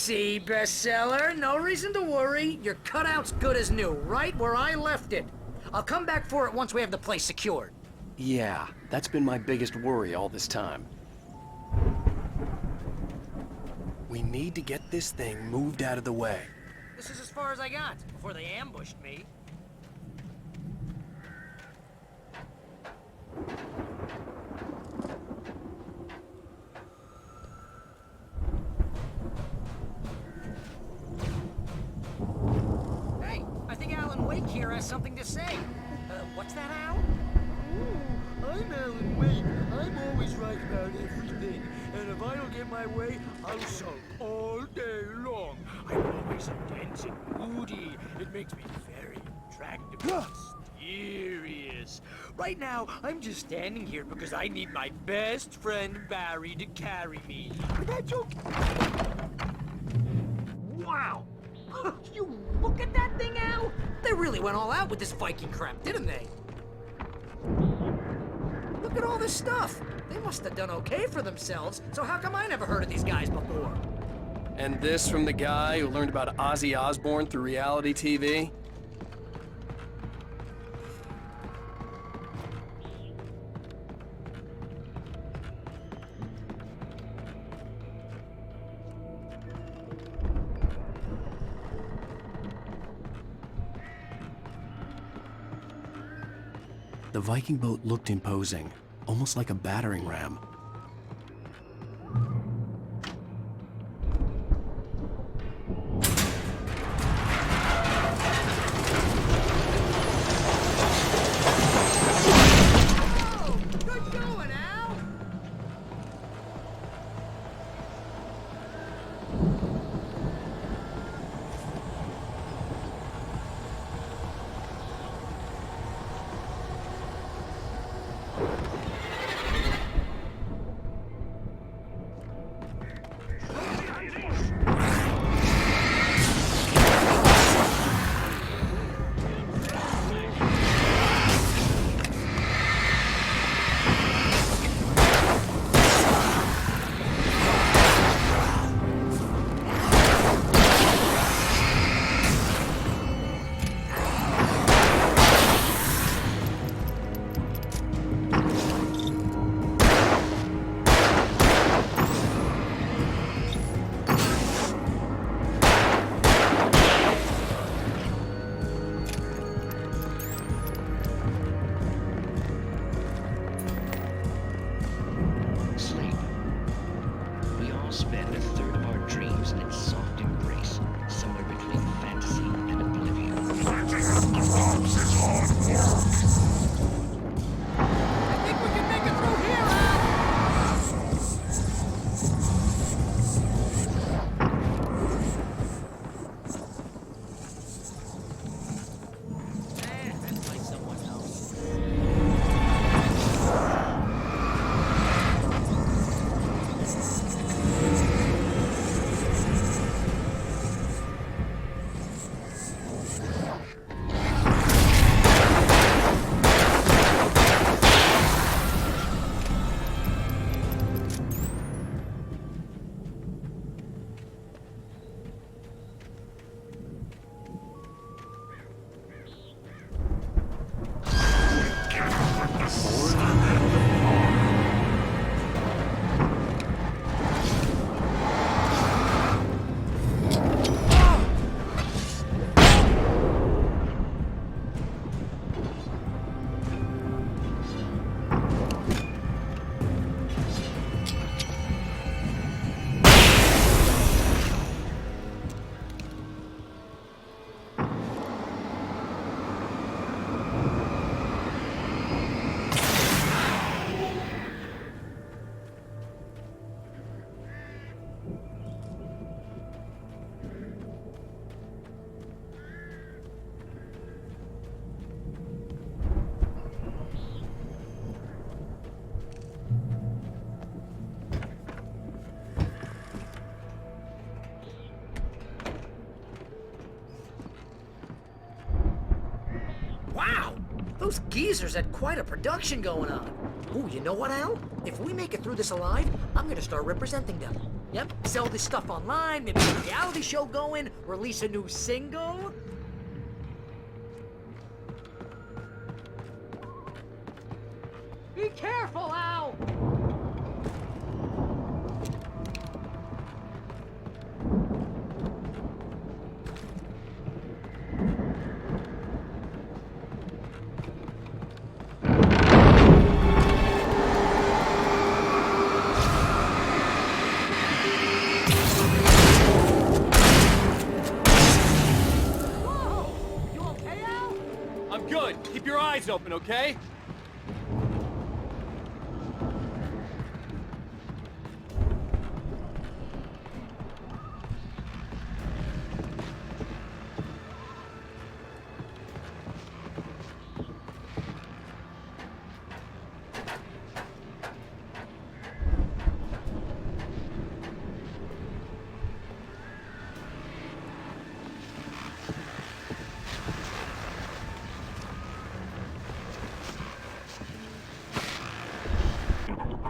See, bestseller? No reason to worry. Your cutout's good as new, right where I left it. I'll come back for it once we have the place secured. Yeah, that's been my biggest worry all this time. We need to get this thing moved out of the way. This is as far as I got before they ambushed me. Hey, I think 앨런웨이크 here has something to say. What's that, Al? I'm 앨런웨이크. I'm always right about everything. And if I don't get my way, I'll sulk all day long. I'm always intense and moody. It makes me very attractive and mysterious. Right now, I'm just standing here because I need my best friend Barry to carry me. But that's okay. Wow! You look at that thing, Al! They really went all out with this Viking crap, didn't they? Look at all this stuff. They must have done okay for themselves, so how come I never heard of these guys before? And this from the guy who learned about Ozzy Osbourne through reality TV? The Viking boat looked imposing, almost like a battering ram. Oh, good going, Al! Sleep. We all spend a third of our dreams in its soft embrace, somewhere between fantasy and oblivion. I think we can make it through here, Al! That's like someone else. Wow! Those geezers had quite a production going on. Ooh, you know what, Al? If we make it through this alive, I'm gonna start representing them. Yep, sell this stuff online, maybe get a reality show going, release a new single. Be careful, Al! I'm good. Keep your eyes open, okay?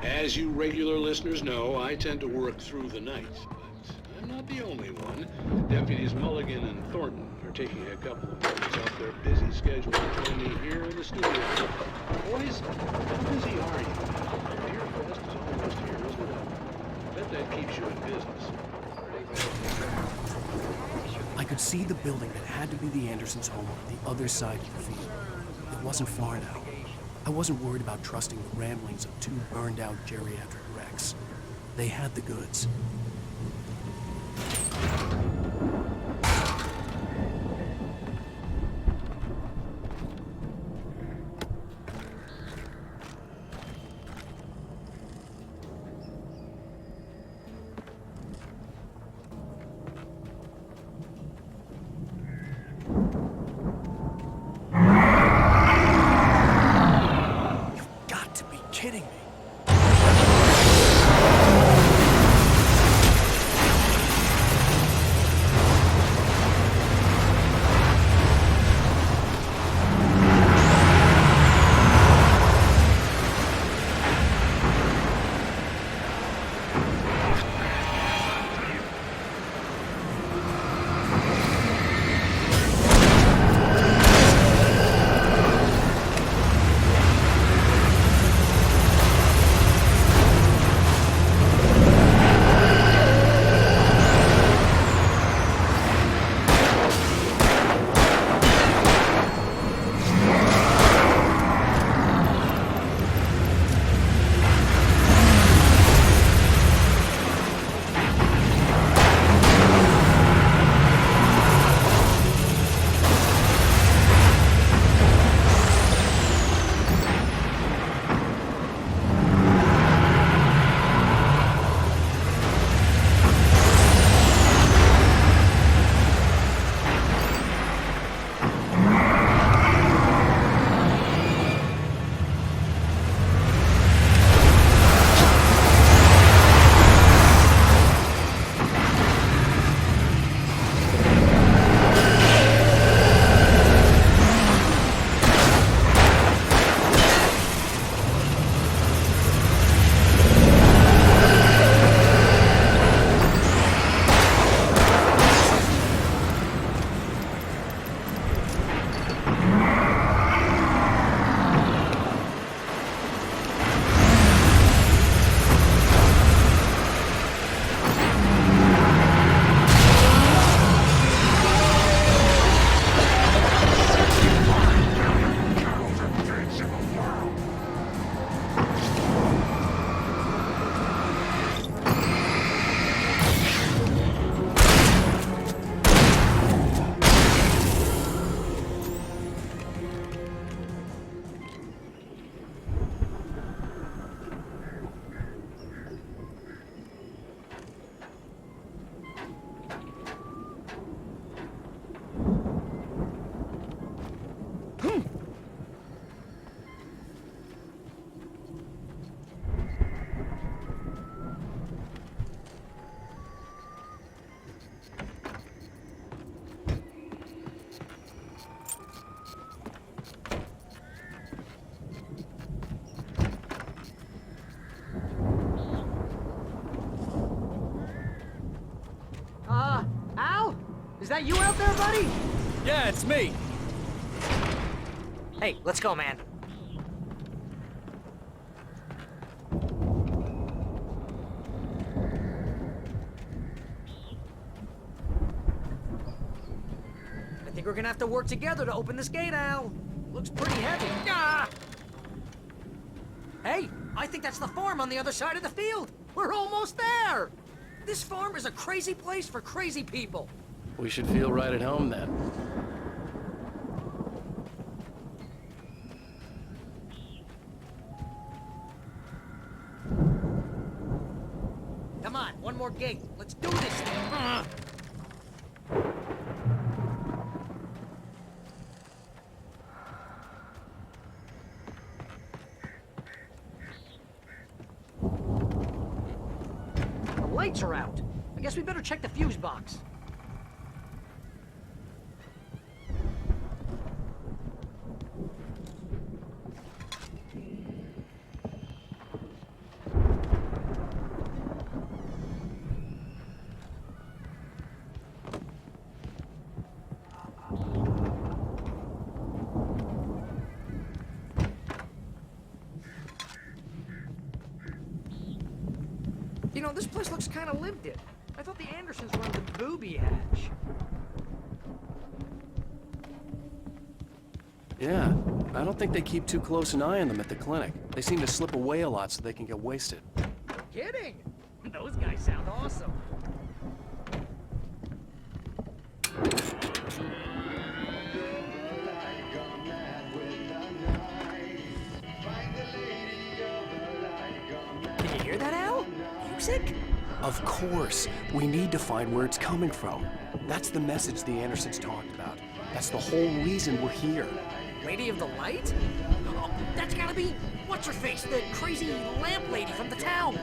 As you regular listeners know, I tend to work through the night, but I'm not the only one. Deputies Mulligan and Thornton are taking a couple of minutes off their busy schedule to join me here in the studio. Boys, how busy are you? Beer Fest is almost here, isn't it? I bet that keeps you in business. I could see the building that had to be the Andersons' home on the other side of the field. It wasn't far now. I wasn't worried about trusting the ramblings of two burned-out geriatric wrecks. They had the goods. Kidding me. that you out there, buddy? Yeah, it's me. Hey, let's go, man. I think we're gonna have to work together to open this gate, Al. Looks pretty heavy. Ah! Hey, I think that's the farm on the other side of the field. We're almost there. This farm is a crazy place for crazy people. We should feel right at home then. Come on, one more gate. Let's do this thing. The lights are out. I guess we better check the fuse box. You know, this place looks kind of lived in. I thought the Andersons were on the booby hatch. Yeah, I don't think they keep too close an eye on them at the clinic. They seem to slip away a lot so they can get wasted. Kidding? Those guys sound awesome. Can you hear that, Al? Music? Of course. We need to find where it's coming from. That's the message the Andersons talked about. That's the whole reason we're here. Lady of the Light? Oh, that's gotta be what's-her-face, the crazy lamp lady from the town.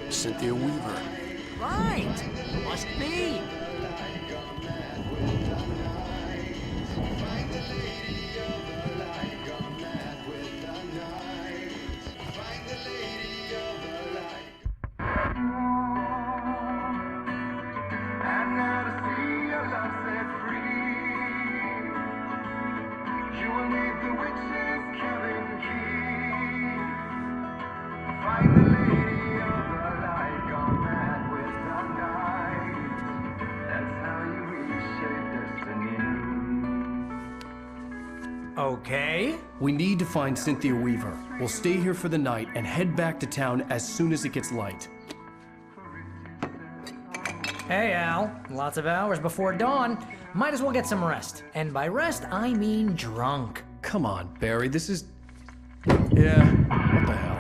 Cynthia Weaver. Right. Must be. Okay. We need to find Cynthia Weaver. We'll stay here for the night and head back to town as soon as it gets light. Hey, Al. Lots of hours before dawn. Might as well get some rest. And by rest, I mean drunk. Come on, Barry, this is... Yeah, what the hell?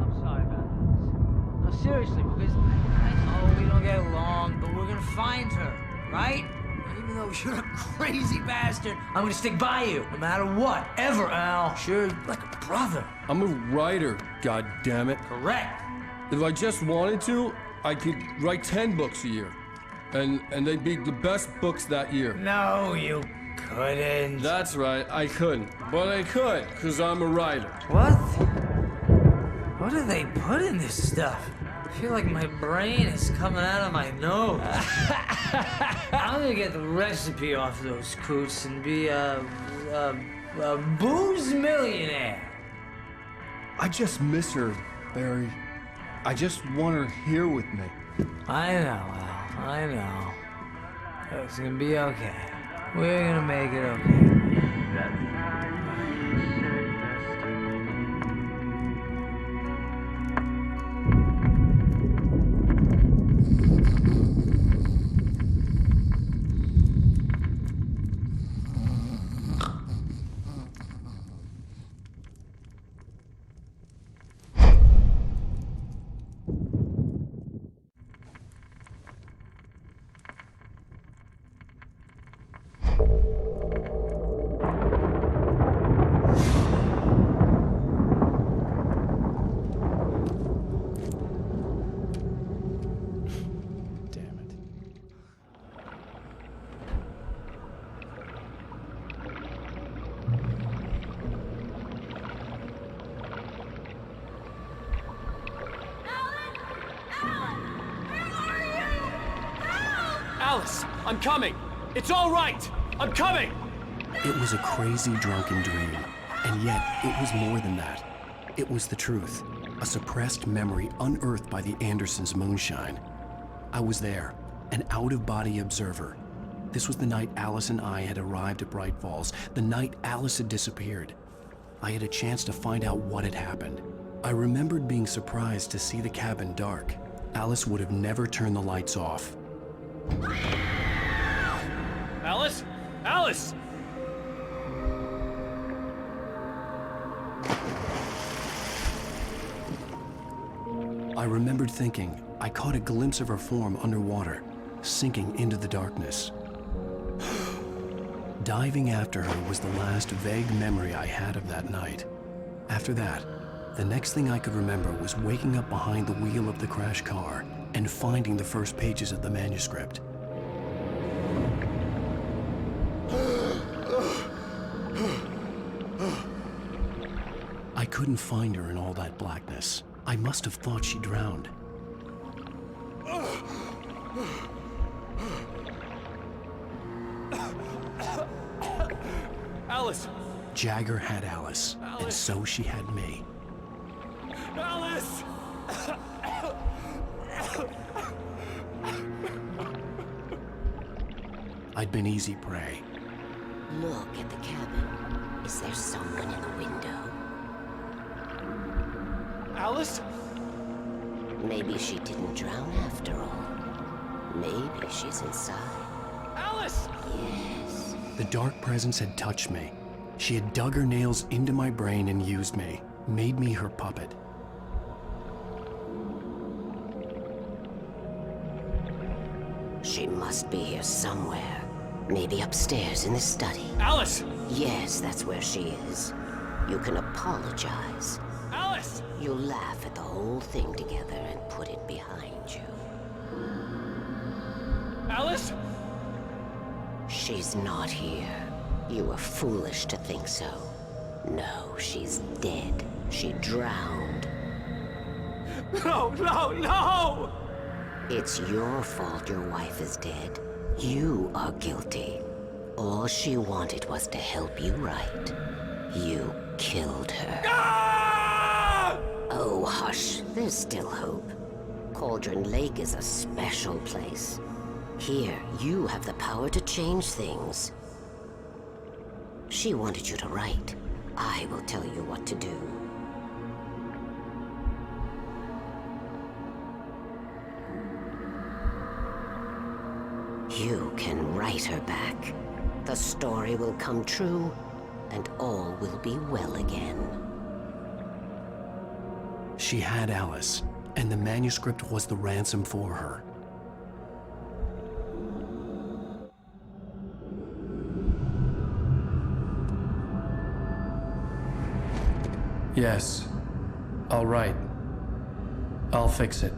I'm sorry about this. No, seriously, because I know we don't get along, but we're gonna find her, right? And even though you're a crazy bastard, I'm gonna stick by you, no matter what, ever, Al. Sure, like a brother. I'm a writer, goddammit. Correct. If I just wanted to, I could write 10 books a year. And they'd be the best books that year. No, you couldn't. That's right, I couldn't. But I could, because I'm a writer. What? What do they put in this stuff? I feel like my brain is coming out of my nose. I'm gonna get the recipe off those coots and be a booze millionaire. I just miss her, Barry. I just want her here with me. I know, Al. I know. It's gonna be okay. We're gonna make it okay. I'm coming! It's all right! I'm coming! It was a crazy drunken dream, and yet it was more than that. It was the truth, a suppressed memory unearthed by the Andersons' moonshine. I was there, an out-of-body observer. This was the night Alice and I had arrived at Bright Falls, the night Alice had disappeared. I had a chance to find out what had happened. I remembered being surprised to see the cabin dark. Alice would have never turned the lights off. Alice? Alice! I remembered thinking I caught a glimpse of her form underwater, sinking into the darkness. Diving after her was the last vague memory I had of that night. After that, the next thing I could remember was waking up behind the wheel of the crashed car and finding the first pages of the manuscript. I couldn't find her in all that blackness. I must have thought she drowned. Alice! Jagger had Alice, and so she had me. Alice! I'd been easy prey. Look at the cabin. Is there someone in the window? Alice? Maybe she didn't drown after all. Maybe she's inside. Alice! Yes. The dark presence had touched me. She had dug her nails into my brain and used me, made me her puppet. She must be here somewhere. Maybe upstairs in the study. Alice! Yes, that's where she is. You can apologize. Alice! You'll laugh at the whole thing together and put it behind you. Alice? She's not here. You were foolish to think so. No, she's dead. She drowned. No, no, no! It's your fault your wife is dead. You are guilty. All she wanted was to help you right. You killed her. Ah! Oh, hush. There's still hope. Cauldron Lake is a special place. Here, you have the power to change things. She wanted you to write. I will tell you what to do. You can write her back. The story will come true, and all will be well again. She had Alice, and the manuscript was the ransom for her. Yes, I'll write. I'll fix it.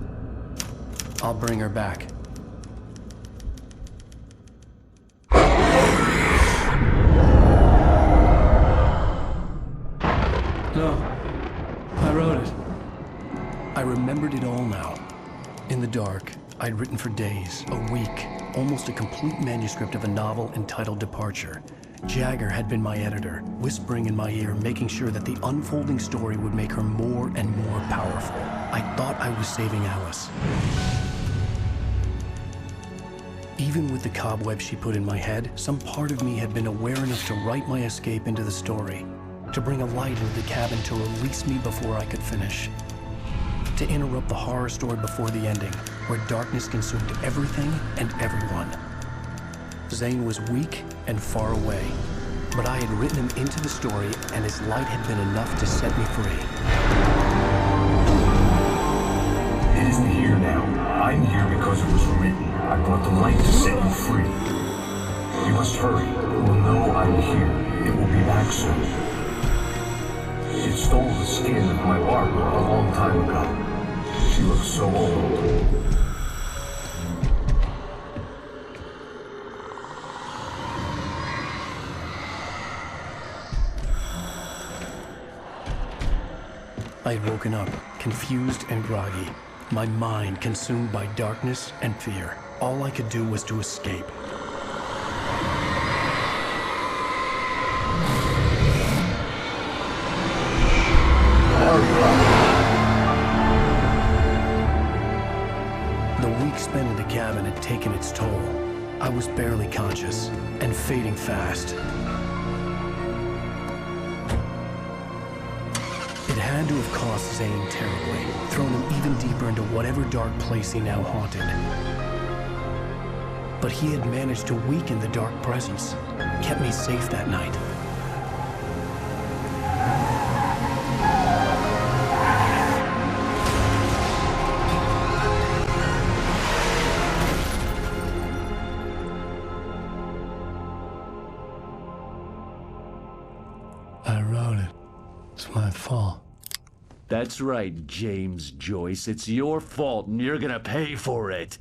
I'll bring her back. No, I wrote it. I remembered it all now. In the dark, I'd written for days, a week, almost a complete manuscript of a novel entitled Departure. Jagger had been my editor, whispering in my ear, making sure that the unfolding story would make her more and more powerful. I thought I was saving Alice. Even with the cobwebs she put in my head, some part of me had been aware enough to write my escape into the story, to bring a light into the cabin to release me before I could finish, to interrupt the horror story before the ending, where darkness consumed everything and everyone. Zane was weak and far away, but I had written him into the story, and his light had been enough to set me free. It isn't here now. I'm here because it was written. I brought the light to set you free. You must hurry. It will know I'm here. It will be back soon. It stole the skin of my Barbara a long time ago. She looks so old. I had woken up, confused and groggy, my mind consumed by darkness and fear. All I could do was to escape. The week spent in the cabin had taken its toll. I was barely conscious, and fading fast. It had to have cost Zane terribly, thrown him even deeper into whatever dark place he now haunted. But he had managed to weaken the dark presence, kept me safe that night. I wrote it. It's my fault. That's right, James Joyce. It's your fault, and you're gonna pay for it.